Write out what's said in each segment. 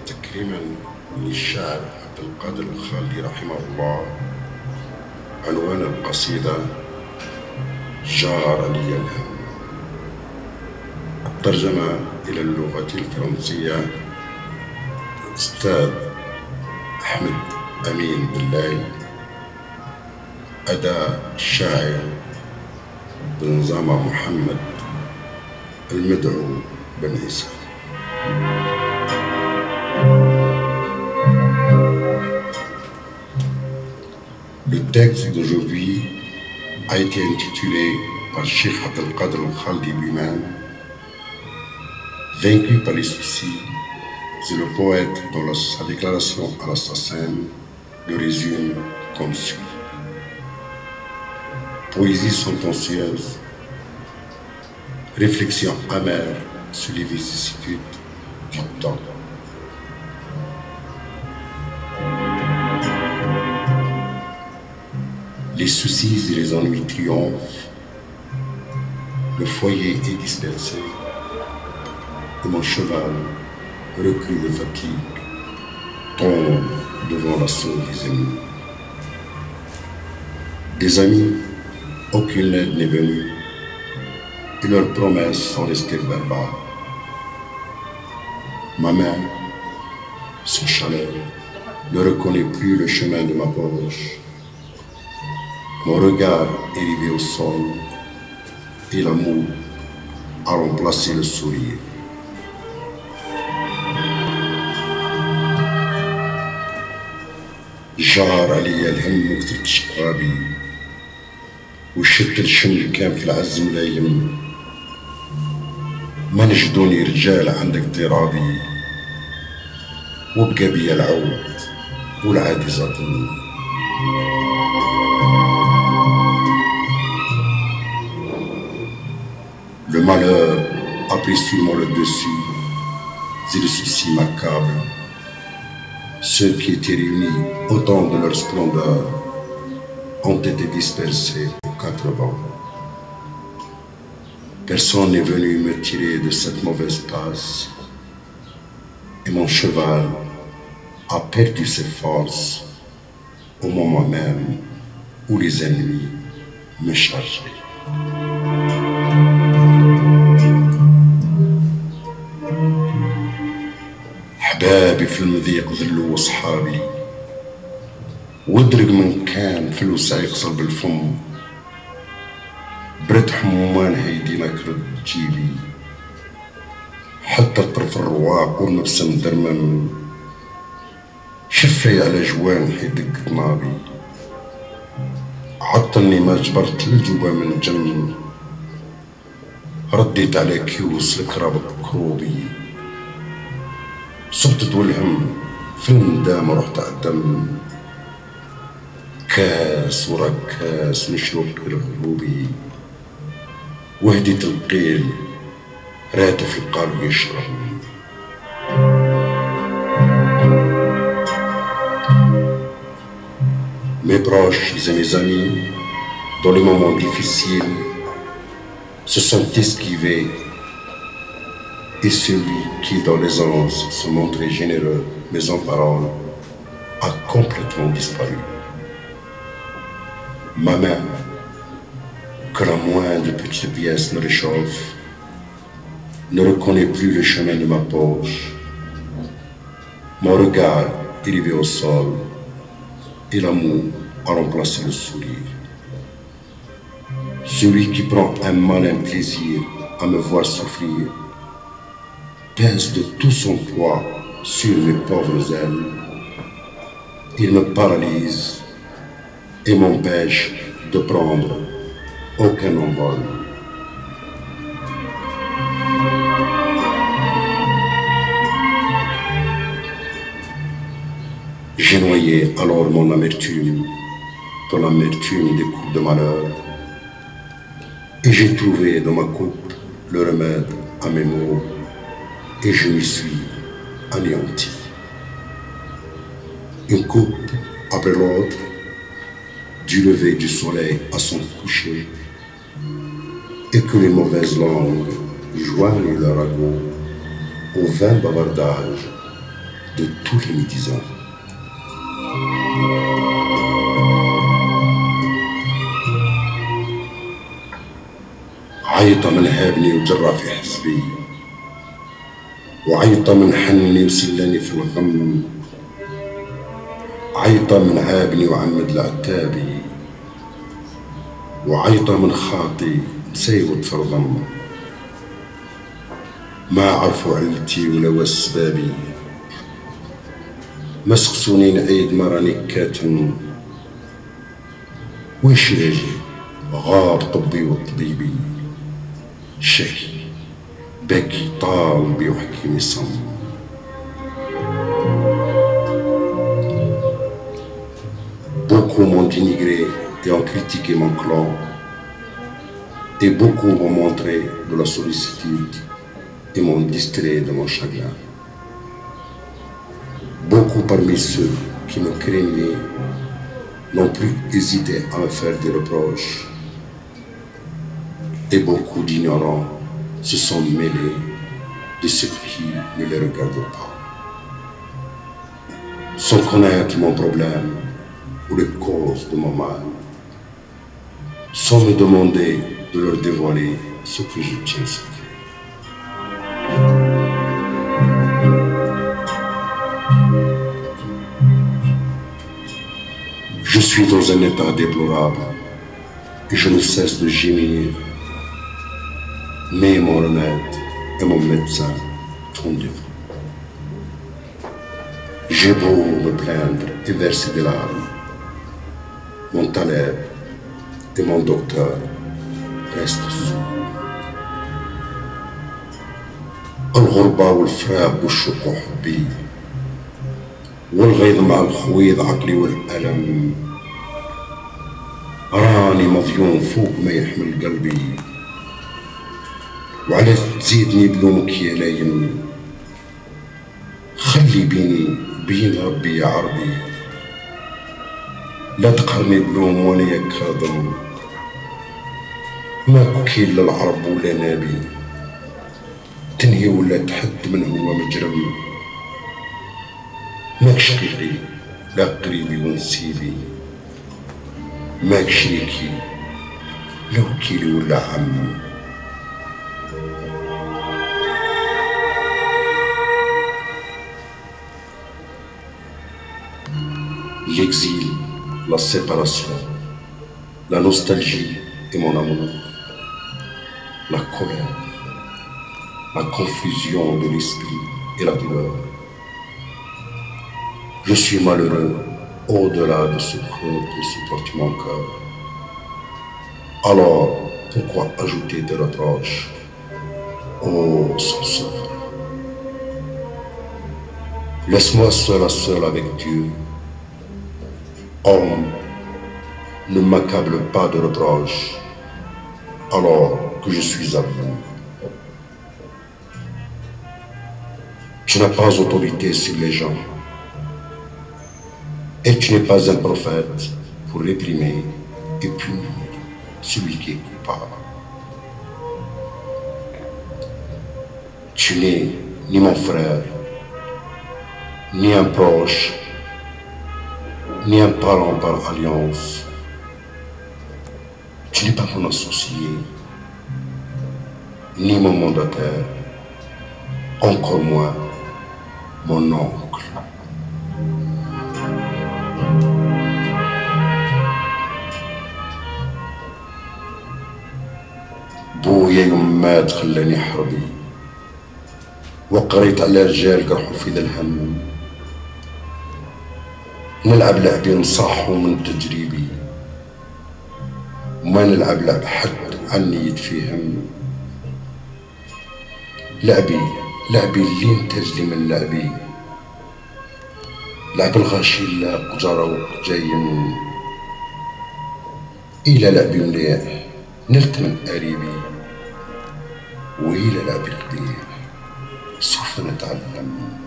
تكريما للشاعر عبد القادر الخالدي رحمه الله، عنوان القصيدة جار لي الهم. الترجمة إلى اللغة الفرنسية أستاذ أحمد أمين بالله، أداء الشاعر بنظامة محمد المدعو بن عيسى. Le texte d'aujourd'hui a été intitulé par Cheikh Abdelkader al-Khaldi lui-même, Vaincu par les soucis. C'est le poète dont sa déclaration à l'assassin le résume comme suit. Poésie sentencieuse, réflexion amère sur les vicissitudes du temps. Les soucis et les ennuis triomphent, le foyer est dispersé, et mon cheval, reclus de fatigue, tombe devant l'assaut des ennemis. Des amis, aucune aide n'est venue, et leurs promesses sont restées barbares. Ma main, son chaleur, ne reconnaît plus le chemin de ma poche. Mon regard est rivé au sol, et l'amour a remplacé le sourire. جار علي الهم وكثرت شرابي، وشدت الشمل كان في العز ملايم. ما نجدوني رجال عندك ضرابي، وبقى بيا العود والعادي زادني. Le malheur a pris sûrement le dessus et le souci macabre. Ceux qui étaient réunis au temps de leur splendeur ont été dispersés aux quatre vents. Personne n'est venu me tirer de cette mauvaise passe, et mon cheval a perdu ses forces au moment même où les ennemis me chargeaient. حبابي في المضيق ذلوا وصحابي، ودرق من كان في الوسع يقصر بالفم. برد حمومان هيدينك رد جيبي، حتى طرف الرواق والنفس مدرمم. شفي على جوان هيدق طنابي، عطلني ما جبرت الجوبة من جنب. رديت على كيوس الكراب كروبي، صبت والهم في الندامة رحت أقدم. كاس ورا كاس نشرب الغروبي، وهديت القيل راتف القلب يشرب. Mes proches et mes amis, dans les moments difficiles, se sont esquivés, et celui qui, dans l'aisance, se montrait généreux, mais en parole, a complètement disparu. Ma main, que la moindre petite pièce ne réchauffe, ne reconnaît plus le chemin de ma poche. Mon regard est rivé au sol, et l'amour a remplacé le sourire. Celui qui prend un malin plaisir à me voir souffrir pèse de tout son poids sur mes pauvres ailes. Il me paralyse et m'empêche de prendre aucun envol. J'ai noyé alors mon amertume dans l'amertume des coups de malheur, et j'ai trouvé dans ma coupe le remède à mes maux, et je m'y suis anéanti. Une coupe après l'autre, du lever du soleil à son coucher, et que les mauvaises langues joignent leur ragot au vain bavardage de tous les médisants. عيطة من هابني وجرى في حزبي، وعيطة من حني وسلاني في الغم، عيطة من هابني وعمد لعتابي، وعيطة من خاطي مسيود في الضم، ما عرفوا علتي ولا أسبابي، ما سقسوني نعيد ما راني كاتم، ويش راجي غاب طبي وطبيبي، شكي باكي طالبي وحكيمي صم. Beaucoup m'ont dénigré et ont critiqué mon clan, et beaucoup m'ont montré de la sollicitude et m'ont distrait de mon chagrin. Beaucoup parmi ceux qui me craignaient n'ont plus hésité à me faire des reproches, et beaucoup d'ignorants se sont mêlés de ce qui ne les regarde pas. Sans connaître mon problème ou les causes de mon mal, sans me demander de leur dévoiler ce que je tiens secret. Je suis dans un état déplorable et je ne cesse de gémir, mais mon remède et mon médecin font défaut. J'ai beau me plaindre et verser des larmes, mon taleb et mon docteur restent sourds. الغربة والفراق والشوق وحبي والغيظ مع الخويض عقلي والألم، راني مضيون فوق ما يحمل قلبي، وعلاش تزيدني بلومك يا لايم، خلي بيني بين ربي يا عربي، لا تقهرني بلوم وانا يا كاظم، ما كيل للعرب ولا نابي، تنهي ولا تحد من هو مجرم، ماك شقيقي لا قريبي ونسيبي، ماك شريكي لا وكيلي ولا عم. L'exil, la séparation, la nostalgie et mon amour, la colère, la confusion de l'esprit et la douleur. Je suis malheureux au-delà de ce que supporte mon cœur. Alors, pourquoi ajouter des reproches? Oh, censeur, laisse-moi seul à seul avec Dieu. Homme, ne m'accable pas de reproches alors que je suis à vous. Tu n'as pas autorité sur les gens et tu n'es pas un prophète pour réprimer et punir celui qui est coupable. Tu n'es ni mon frère, ni un proche, ni un parent par alliance. Tu n'es pas mon associé, ni mon mandataire, encore moins mon oncle. بويا يوم مات خلاني حربي، وقريت على رجال قرحوا في ذا الهم، نلعب لعبي نصاحوا من تجريبي، وما نلعب لعب حد عني يتفهم. لعبي اللي انتج لي من لعبي، لعب الغاشي لا قجرة جاين، إلى لعبي مليح نلت من قريبي، وإلى لعبي قبيح سوف نتعلم.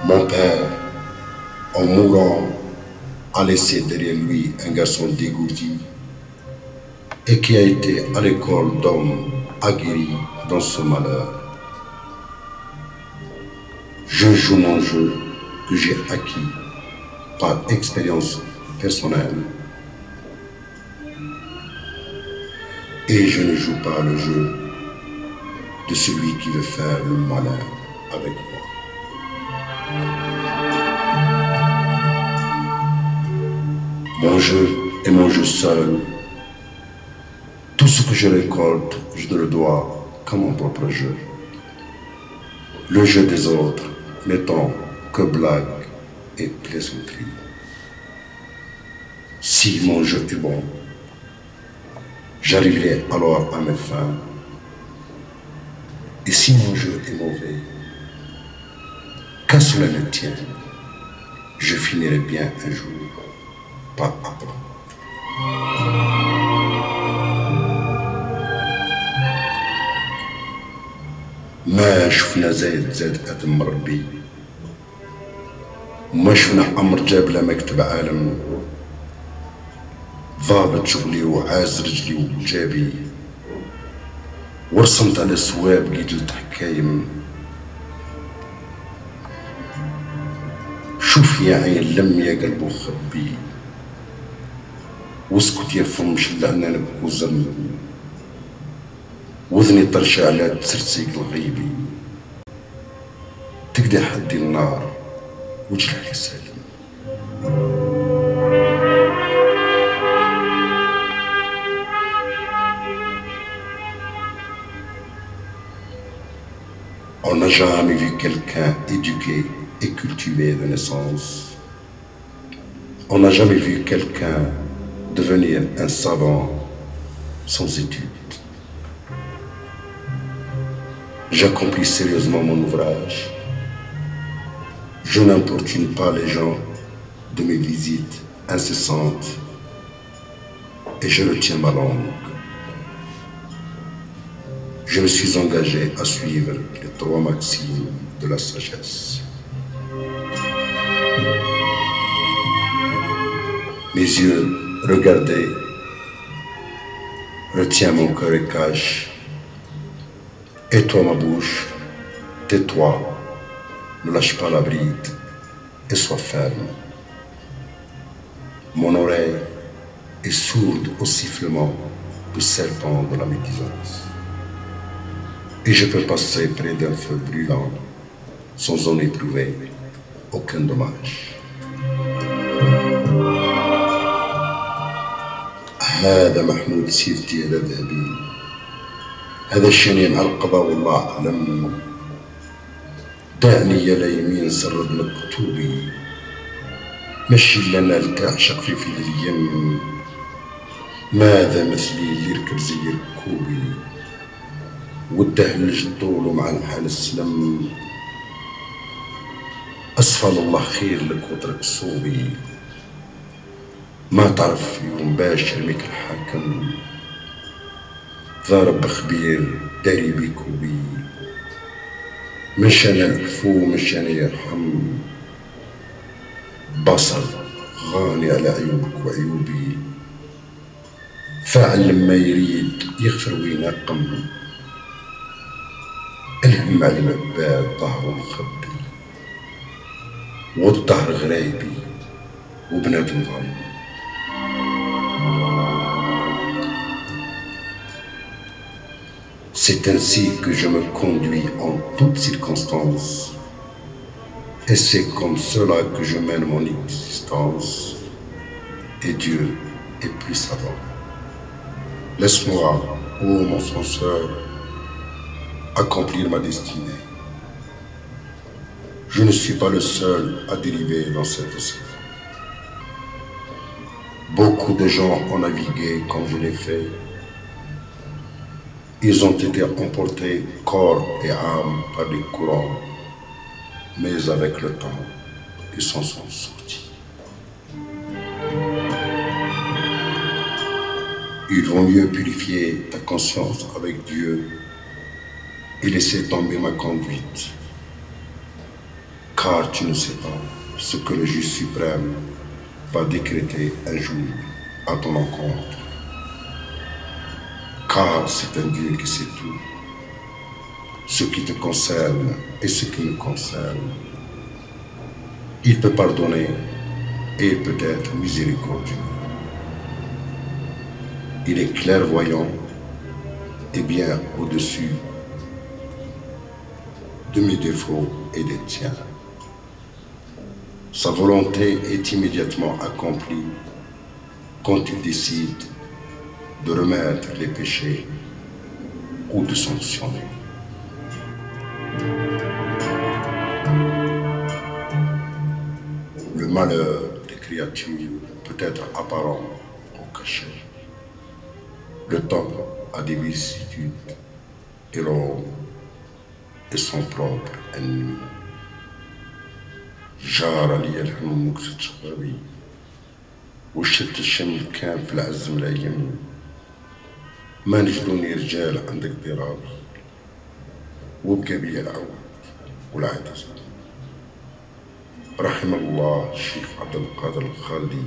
Mon père, en mourant, a laissé derrière lui un garçon dégourdi et qui a été à l'école d'hommes aguerris dans ce malheur. Je joue mon jeu que j'ai acquis par expérience personnelle et je ne joue pas le jeu de celui qui veut faire le malin avec moi. Mon jeu est mon jeu seul. Tout ce que je récolte, je ne le dois qu'à mon propre jeu. Le jeu des autres n'étant que blague et plaisanterie. Si mon jeu est bon, j'arriverai alors à mes fins. Et si mon jeu est mauvais, qu'à cela ne tienne, je finirai bien un jour par apprendre. ما شفنا زاد أدم ربي، وما شفنا أمر جاب لا مكتب عالم، ضابط شغلي وعاز رجلي وجابي، ورسمت على سواب قيدلت حكايم. شوف يا عين لم يا قلب وخبي، واسكت يا فم شل عنانك وزم، وذني طرشة على تسرسيق الغيبي، تقدي حدي النار وجهك سالم. On n'a jamais vu quelqu'un éduqué et cultivé de naissance. On n'a jamais vu quelqu'un devenir un savant sans études. J'accomplis sérieusement mon ouvrage. Je n'importune pas les gens de mes visites incessantes et je retiens ma langue. Je me suis engagé à suivre les 3 maximes de la sagesse. Mes yeux, regardez, retiens mon cœur et cache. Et toi ma bouche, tais-toi, ne lâche pas la bride et sois ferme. Mon oreille est sourde au sifflement du serpent de la médisance. Et je peux passer près d'un feu brûlant sans en éprouver aucun dommage. هذا محمود سيرتي هذا ذهبي، هذا الشنين على القضاء والله أعلم، دعني يا ليمين سرد مكتوبي، مشي لنا التعشق في اليم، ماذا مثلي اللي يركب زي ركوبي، والدهلج طوله مع الحال السلم، أسفل الله خير لك واترك صوبي، ما تعرف يوم باش يرميك الحاكم، ذا رب خبير داري بيك وبي، مش أنا العفو مش أنا يرحم، بصر غاني على عيوبك وعيوبي، فاعل لما يريد يغفر وينقم، الهم على العباد ظهره مخبي، والظهر غرايبي وبنادم ظلم. C'est ainsi que je me conduis en toutes circonstances, et c'est comme cela que je mène mon existence, et Dieu est plus savant. Laisse-moi, ô mon censeur, accomplir ma destinée. Je ne suis pas le seul à dériver dans cet océan. Beaucoup de gens ont navigué comme je l'ai fait. Ils ont été emportés corps et âme par des courants, mais avec le temps, ils s'en sont sortis. Il vaut mieux purifier ta conscience avec Dieu et laisser tomber ma conduite, car tu ne sais pas ce que le juge suprême va décréter un jour à ton encontre. Car c'est un Dieu qui sait tout, ce qui te concerne et ce qui me concerne. Il peut pardonner et peut être miséricordieux. Il est clairvoyant et bien au-dessus de mes défauts et des tiens. Sa volonté est immédiatement accomplie quand il décide de remettre les péchés ou de sanctionner. Le malheur des créatures peut être apparent ou caché. Le temps a des vicissitudes et l'homme est son propre ennemi. جار لي الهم وقت شبابي وشت الشم كان في العز ملايم ما نجدوني رجال عندك ضرابي وبقى بيا العود والعجز. رحم الله الشيخ عبد القادر الخالدي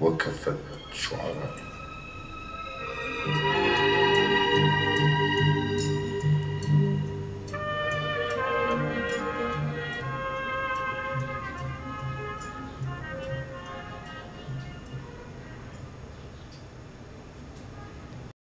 وكافة شعرائه.